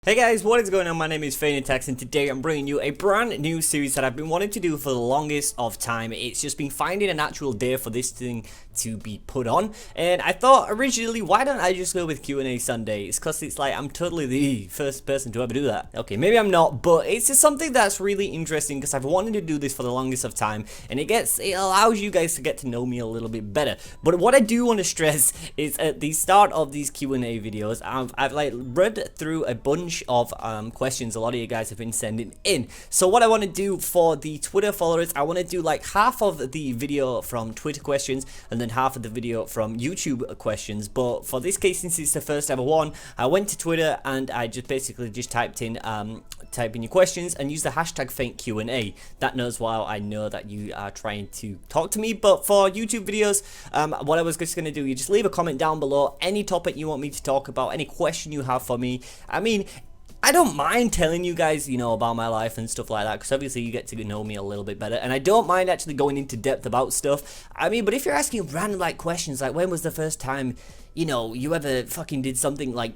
Hey guys, what is going on? My name is FeintAttacks and today I'm bringing you a brand new series that I've been wanting to do for the longest of time. It's just been finding an actual day for this thing to be put on, and I thought originally, why don't I just go with Q&A Sundays? Because it's like I'm totally the first person to ever do that. Okay, maybe I'm not, but it's just something that's really interesting because I've wanted to do this for the longest of time, and it allows you guys to get to know me a little bit better. But what I do want to stress is at the start of these Q&A videos, I've like read through a bunch of questions a lot of you guys have been sending in. So what I want to do for the Twitter followers, I want to do like half of the video from Twitter questions and then half of the video from YouTube questions. But for this case, since it's the first ever one, I went to Twitter and I just basically just typed in your questions and use the hashtag FeintQA. That knows while I know that you are trying to talk to me. But for YouTube videos, what I was just going to do, you just leave a comment down below, any topic you want me to talk about, any question you have for me. I mean, I don't mind telling you guys, you know, about my life and stuff like that, because obviously you get to know me a little bit better, and I don't mind actually going into depth about stuff. I mean, but if you're asking random, like, questions, like, when was the first time, you know, you ever fucking did something, like,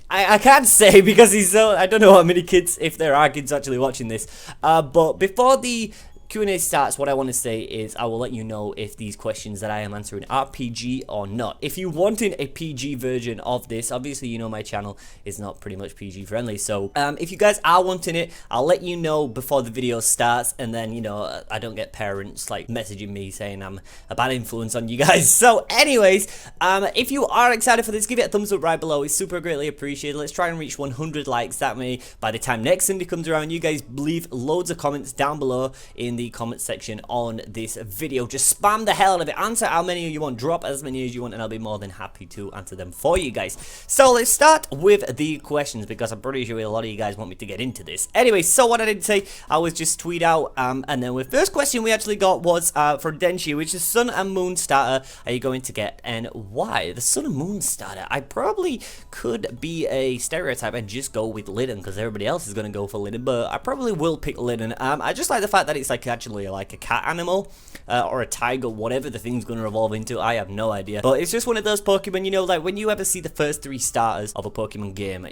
I can't say, because I don't know how many kids, if there are kids actually watching this, but before the Q&A starts, what I want to say is I will let you know if these questions that I am answering are PG or not. If you wanted a PG version of this, obviously you know my channel is not pretty much PG friendly, so if you guys are wanting it, I'll let you know before the video starts, and then, you know, I don't get parents like messaging me saying I'm a bad influence on you guys. So anyways, if you are excited for this, give it a thumbs up right below. It's super greatly appreciated. Let's try and reach 100 likes. That way, by the time next Sunday comes around, you guys leave loads of comments down below in the comment section on this video. Just spam the hell out of it. Answer how many you want, drop as many as you want, and I'll be more than happy to answer them for you guys. So let's start with the questions, because I'm pretty sure a lot of you guys want me to get into this. Anyway, so what I did say, I was just tweet out, and then the first question we actually got was for Denshi, which is Sun and Moon starter are you going to get, and why? The Sun and Moon starter, I probably could be a stereotype and just go with Litten, because everybody else is going to go for Litten, but I probably will pick Litten. I just like the fact that it's like actually like a cat animal, or a tiger, whatever the thing's going to evolve into. I have no idea, but it's just one of those Pokemon, you know, like when you ever see the first 3 starters of a Pokemon game,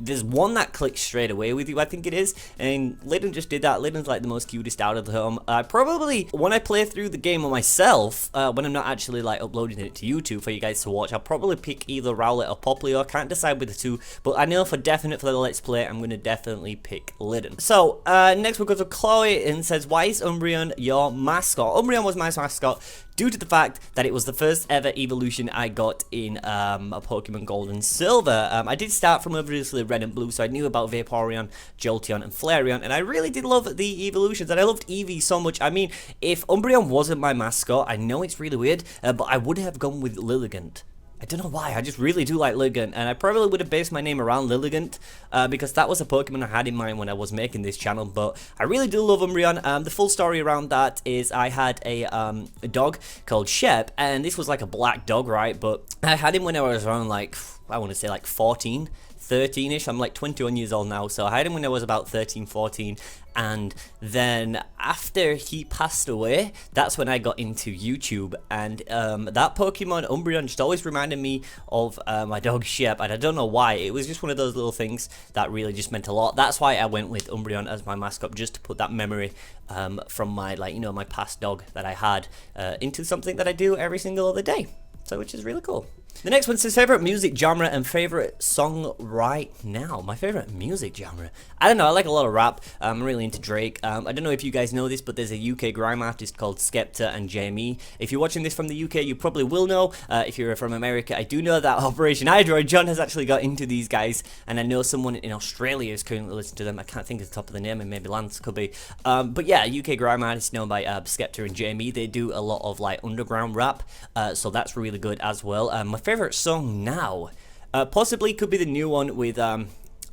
there's one that clicks straight away with you, I think it is, and Litten just did that. Litten's like the most cutest out of them. Probably when I play through the game on myself, when I'm not actually like uploading it to YouTube for you guys to watch, I'll probably pick either Rowlet or Popplio. I can't decide with the two, but I know for definite for the Let's Play, I'm going to definitely pick Litten. So next we go to Chloe, and says, why is Umbreon your mascot? Umbreon was my mascot due to the fact that it was the first ever evolution I got in a Pokemon Gold and Silver. I did start from obviously Red and Blue, so I knew about Vaporeon, Jolteon, and Flareon, and I really did love the evolutions, and I loved Eevee so much. I mean, if Umbreon wasn't my mascot, I know it's really weird, but I would have gone with Lilligant. I don't know why, I just really do like Lilligant, and I probably would have based my name around Lilligant, because that was a Pokemon I had in mind when I was making this channel, but I really do love Umbreon. The full story around that is I had a dog called Shep, and this was like a black dog, right, but I had him when I was around like, I want to say like 14, 13ish. I'm like 21 years old now, so I had him when I was about 13, 14, and then after he passed away, that's when I got into YouTube, and that Pokemon Umbreon just always reminded me of my dog Shep, and I don't know why. It was just one of those little things that really just meant a lot. That's why I went with Umbreon as my mascot, just to put that memory from my, like, you know, my past dog that I had into something that I do every single other day, so which is really cool. The next one says, favorite music genre and favorite song right now. My favorite music genre, I don't know, I like a lot of rap. I'm really into Drake. I don't know if you guys know this, but there's a UK grime artist called Skepta and Jamie. If you're watching this from the UK, you probably will know. If you're from America, I do know that Operation iDroid John has actually got into these guys, and I know someone in Australia is currently listening to them. I can't think of the top of the name, and maybe Lance could be. But yeah, UK grime artist known by Skepta and Jamie. They do a lot of like underground rap, so that's really good as well. My favorite song now, possibly could be the new one with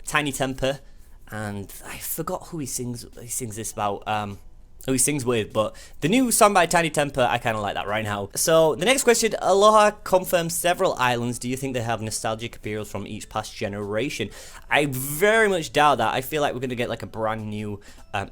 Tiny Temper, and I forgot who he sings this about. Oh, he sings weird, but the new song by Tiny Temper, I kind of like that right now. So, the next question, Aloha confirms several islands. Do you think they have nostalgic appeal from each past generation? I very much doubt that. I feel like we're going to get like a brand new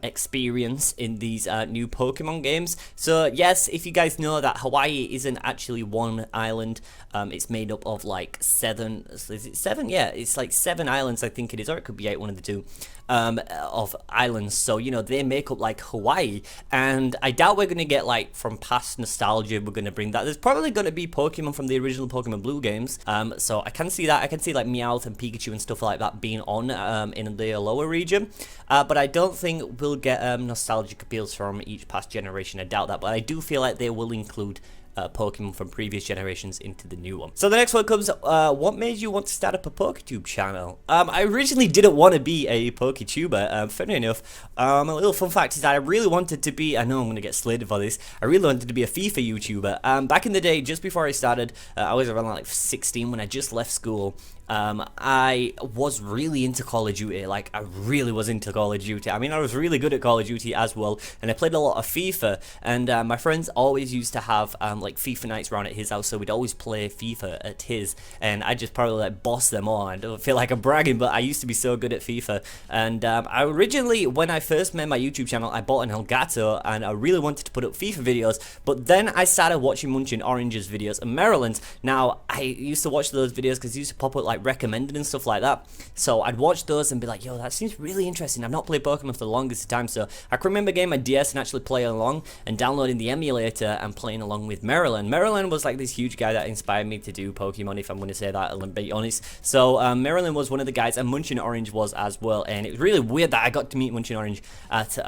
experience in these new Pokemon games. So, yes, if you guys know that Hawaii isn't actually one island, it's made up of like 7, is it 7? Yeah, it's like 7 islands, I think it is, or it could be 8, one of the two. Of islands, so you know they make up like Hawaii, and I doubt we're gonna get like from past nostalgia. We're gonna bring that. There's probably gonna be Pokemon from the original Pokemon Blue games, so I can see that. I can see like Meowth and Pikachu and stuff like that being on in the lower region, but I don't think we'll get nostalgic appeals from each past generation. I doubt that, but I do feel like they will include Pokemon from previous generations into the new one. So the next one comes, what made you want to start up a PokeTube channel? I originally didn't want to be a PokeTuber, funny enough. A little fun fact is that I really wanted to be, I know I'm going to get slated for this, I really wanted to be a FIFA YouTuber. Back in the day, just before I started, I was around like 16 when I just left school. I was really into Call of Duty, like I really was into Call of Duty. I mean, I was really good at Call of Duty as well, and I played a lot of FIFA, and my friends always used to have like FIFA nights around at his house, so we'd always play FIFA at his, and I just probably like bossed them all. I don't feel like I'm bragging, but I used to be so good at FIFA, and I originally, when I first made my YouTube channel, I bought an Elgato, and I really wanted to put up FIFA videos, but then I started watching Munching Orange's videos and Maryland's. Now, I used to watch those videos because he used to pop up like recommended and stuff like that, so I'd watch those and be like, yo, that seems really interesting. I've not played Pokemon for the longest time, so I can remember getting my DS and actually playing along and downloading the emulator and playing along with Maryland. Maryland was like this huge guy that inspired me to do Pokemon, if I'm going to say that, I'll be honest. So Maryland was one of the guys, and Munching Orange was as well, and it was really weird that I got to meet Munching Orange at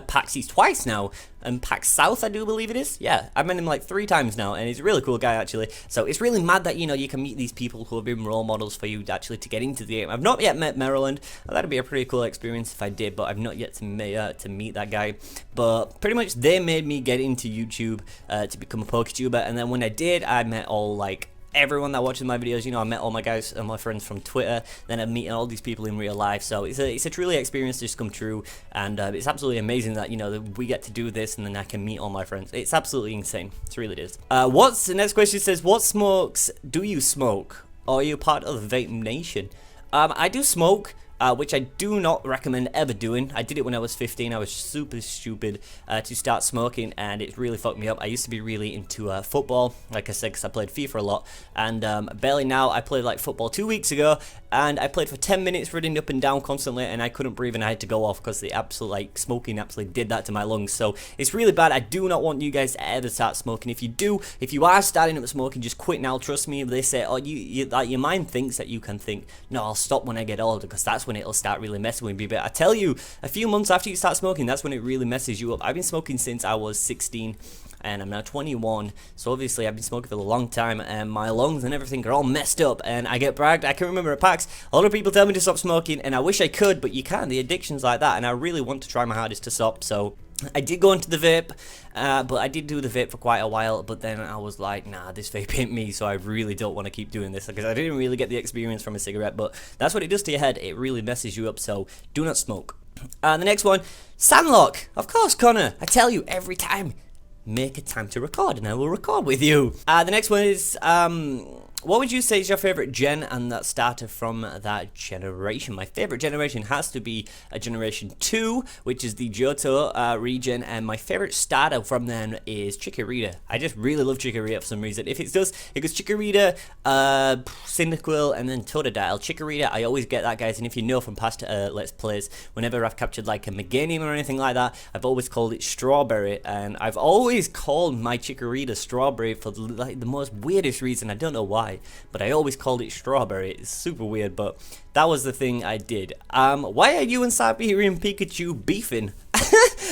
PAX East twice now, and PAX South, I do believe it is. Yeah, I've met him like 3 times now, and he's a really cool guy actually. So it's really mad that, you know, you can meet these people who have been role models for you actually to get into the game. I've not yet met Maryland. That'd be a pretty cool experience if I did, but I've not yet to meet that guy. But pretty much they made me get into YouTube to become a PokeTuber, and then when I did, I met all like everyone that watches my videos. You know, I met all my guys and my friends from Twitter, then I'm meeting all these people in real life, so it's a truly experience just come true, and it's absolutely amazing that, you know, that we get to do this and then I can meet all my friends. It's absolutely insane. It really is. What's the next question says, what smokes do you smoke? Are you part of the Vape Nation? I do smoke, which I do not recommend ever doing. I did it when I was 15. I was super stupid to start smoking, and it really fucked me up. I used to be really into football, like I said, because I played FIFA a lot, and barely now. I played like football 2 weeks ago, and I played for 10 minutes running up and down constantly, and I couldn't breathe, and I had to go off because the absolute, like, smoking absolutely did that to my lungs. So it's really bad. I do not want you guys to ever start smoking. If you are starting up smoking, just quit now. Trust me. If they say, oh, like, your mind thinks that you can think, no, I'll stop when I get older, because that's when it'll start really messing with me. But I tell you, a few months after you start smoking, that's when it really messes you up. I've been smoking since I was 16, and I'm now 21, so obviously I've been smoking for a long time, and my lungs and everything are all messed up, and I get bragged. I can remember at PAX, a lot of people tell me to stop smoking, and I wish I could, but you can't. The addiction's like that, and I really want to try my hardest to stop. So I did go into the vape, but I did do the vape for quite a while, but then I was like, nah, this vape ain't me, so I really don't want to keep doing this, because I didn't really get the experience from a cigarette, but that's what it does to your head. It really messes you up, so do not smoke. The next one, Sandlock. Of course, Connor. I tell you every time, make a time to record, and I will record with you. The next one is, what would you say is your favorite gen and that started from that generation? My favorite generation has to be a Generation 2, which is the Johto region, and my favorite starter from then is Chikorita. I just really love Chikorita for some reason. If it goes Chikorita, Cyndaquil, and then Totodile. Chikorita, I always get that, guys, and if you know from past Let's Plays, whenever I've captured like a Meganium or anything like that, I've always called it Strawberry, and I've always called my Chikorita Strawberry for like the most weirdest reason. I don't know why, but I always called it Strawberry. It's super weird, but that was the thing I did. Why are you and Siberian Pikachu beefing?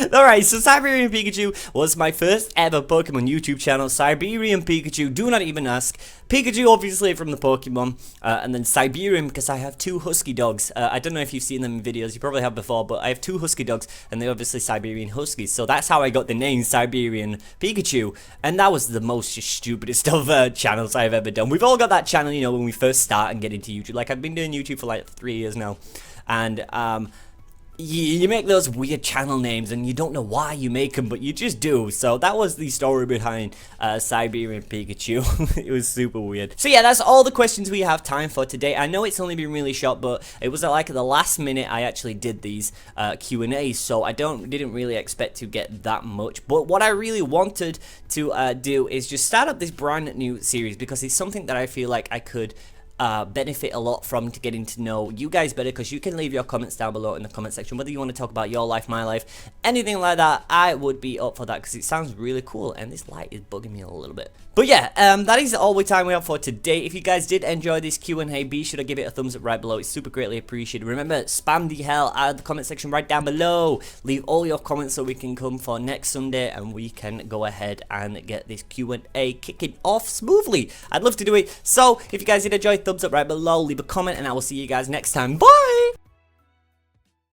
Alright, so Siberian Pikachu was my first ever Pokemon YouTube channel. Siberian Pikachu, do not even ask. Pikachu, obviously, from the Pokemon, and then Siberian, because I have 2 husky dogs. I don't know if you've seen them in videos, you probably have before, but I have 2 husky dogs, and they're obviously Siberian Huskies, so that's how I got the name Siberian Pikachu, and that was the most just stupidest of channels I've ever done. We've all got that channel, you know, when we first start and get into YouTube. Like, I've been doing YouTube for like 3 years now, and you make those weird channel names and you don't know why you make them, but you just do. So that was the story behind Siberian Pikachu. It was super weird. So yeah, that's all the questions we have time for today. I know it's only been really short, but it was like at the last minute I actually did these Q&As, so I didn't really expect to get that much. But what I really wanted to do is just start up this brand new series, because it's something that I feel like I could benefit a lot from, to getting to know you guys better, because you can leave your comments down below in the comment section, whether you want to talk about your life, my life, anything like that. I would be up for that, because it sounds really cool, and this light is bugging me a little bit. But yeah, that is all the time we have for today. If you guys did enjoy this Q&A, be sure to give it a thumbs up right below. It's super greatly appreciated. Remember, spam the hell out of the comment section right down below. Leave all your comments so we can come for next Sunday and we can go ahead and get this Q&A kicking off smoothly. I'd love to do it. So if you guys did enjoy, thumbs up right below, leave a comment, and I will see you guys next time. Bye!